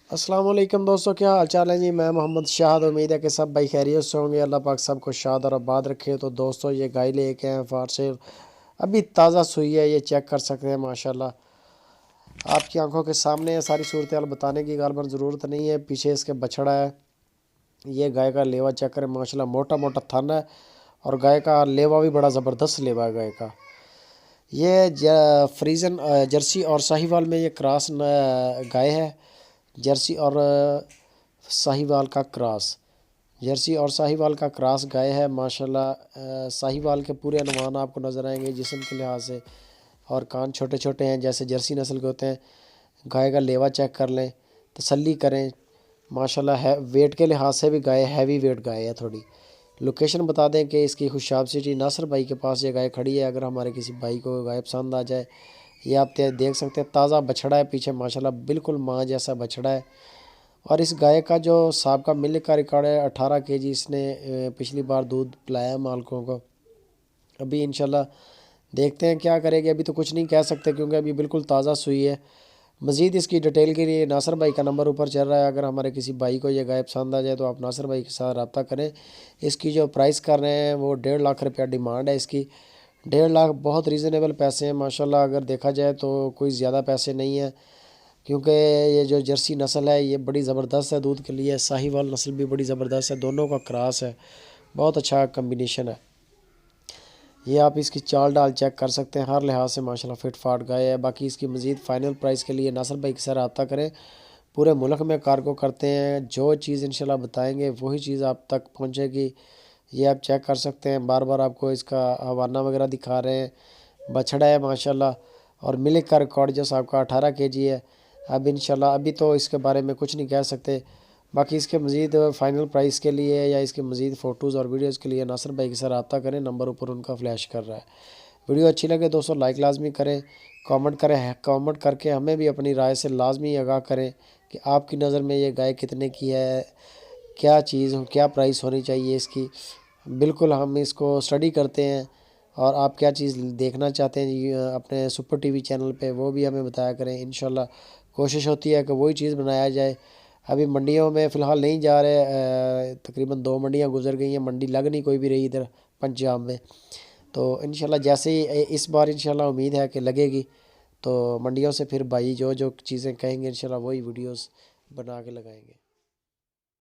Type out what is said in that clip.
السلام علیکم دوستوں، کیا حال چال ہے جی؟ میں محمد شاہد، امید ہے کہ سب بھائی خیریت سے ہوں گے۔ اللہ پاک سب کو شاد اور آباد رکھے۔ تو دوستوں یہ گائے لے کے ہیں فار سے، ابھی تازہ سوئی ہے، یہ چیک کر سکتے ہیں ماشاءاللہ آپ کی آنکھوں کے سامنے ہے۔ ساری صورتحال بتانے کی غالباً ضرورت نہیں ہے۔ پیچھے اس کے بچڑا ہے، یہ گائے کا لیوا چیک کریں ماشاءاللہ، موٹا موٹا تھن ہے اور گائے کا لیوا بھی بڑا زبردست لیوا ہے گائے کا۔ یہ فریزن جرسی اور ساہی وال میں یہ کراس گائے ہے، جرسی اور ساہی وال کا کراس، جرسی اور ساہی وال کا کراس گائے ہے ماشاءاللہ۔ ساہی وال کے پورے انوان آپ کو نظر آئیں گے جسم کے لحاظ سے، اور کان چھوٹے چھوٹے ہیں جیسے جرسی نسل کے ہوتے ہیں۔ گائے کا لیوا چیک کر لیں، تسلی کریں ماشاءاللہ۔ ویٹ کے لحاظ سے بھی گائے ہیوی ویٹ گائے ہے تھوڑی۔ لوکیشن بتا دیں کہ اس کی خوشاب سٹی ناصر بھائی کے پاس یہ گائے کھڑی ہے۔ اگر ہمارے کسی بھائی کو گائے پسند آ جائے، یہ آپ دیکھ سکتے ہیں تازہ بچھڑا ہے پیچھے ماشاءاللہ، بالکل ماں جیسا بچھڑا ہے۔ اور اس گائے کا جو سابقہ ملک کا ریکارڈ ہے 18 kg اس نے پچھلی بار دودھ پلایا مالکوں کو۔ ابھی انشاءاللہ دیکھتے ہیں کیا کرے گی، ابھی تو کچھ نہیں کہہ سکتے کیونکہ ابھی بالکل تازہ سوئی ہے۔ مزید اس کی ڈیٹیل کے لیے ناصر بھائی کا نمبر اوپر چل رہا ہے، اگر ہمارے کسی بھائی کو یہ گائے پسند آ جائے تو آپ ناصر بھائی کے ساتھ رابطہ کریں۔ اس کی جو پرائس کر رہے ہیں وہ 1.5 لاکھ روپیہ ڈیمانڈ ہے اس کی۔ 1.5 لاکھ بہت ریزنیبل پیسے ہیں ماشاءاللہ، اگر دیکھا جائے تو کوئی زیادہ پیسے نہیں ہیں، کیونکہ یہ جو جرسی نسل ہے یہ بڑی زبردست ہے دودھ کے لیے، ساہی وال نسل بھی بڑی زبردست ہے، دونوں کا کراس ہے، بہت اچھا کمبینیشن ہے۔ یہ آپ اس کی چال ڈال چیک کر سکتے ہیں، ہر لحاظ سے ماشاءاللہ فٹ فاٹ گائے ہے۔ باقی اس کی مزید فائنل پرائس کے لیے ناصر بھائی کے ساتھ رابطہ کریں، پورے ملک میں کارگو کرتے ہیں، جو چیز انشاءاللہ بتائیں گے وہی چیز آپ تک پہنچے گی۔ یہ آپ چیک کر سکتے ہیں، بار بار آپ کو اس کا حوالہ وغیرہ دکھا رہے ہیں، بچھڑا ہے ماشاءاللہ، اور ملک کا ریکارڈ جو صاحب کا 18 kg ہے۔ اب انشاءاللہ ابھی تو اس کے بارے میں کچھ نہیں کہہ سکتے، باقی اس کے مزید فائنل پرائس کے لیے یا اس کے مزید فوٹوز اور ویڈیوز کے لیے ناصر بھائی کے ساتھ رابطہ کریں، نمبر اوپر ان کا فلیش کر رہا ہے۔ ویڈیو اچھی لگے دوستوں لائک لازمی کریں، کامنٹ کریں، کامنٹ کر کے ہمیں بھی اپنی رائے سے لازمی آگاہ کریں کہ آپ کی نظر میں یہ گائے کتنے کی ہے، کیا چیز کیا پرائس ہونی چاہیے اس کی۔ بالکل ہم اس کو اسٹڈی کرتے ہیں، اور آپ کیا چیز دیکھنا چاہتے ہیں اپنے سپر ٹی وی چینل پہ وہ بھی ہمیں بتایا کریں۔ انشاءاللہ کوشش ہوتی ہے کہ وہی چیز بنایا جائے۔ ابھی منڈیوں میں فی الحال نہیں جا رہے، تقریباً 2 منڈیاں گزر گئی ہیں، منڈی لگ نہیں کوئی بھی رہی ادھر پنجاب میں۔ تو انشاءاللہ جیسے ہی اس بار انشاءاللہ امید ہے کہ لگے گی، تو منڈیوں سے پھر بھائی جو چیزیں کہیں گے انشاءاللہ وہی ویڈیوز بنا کے لگائیں گے۔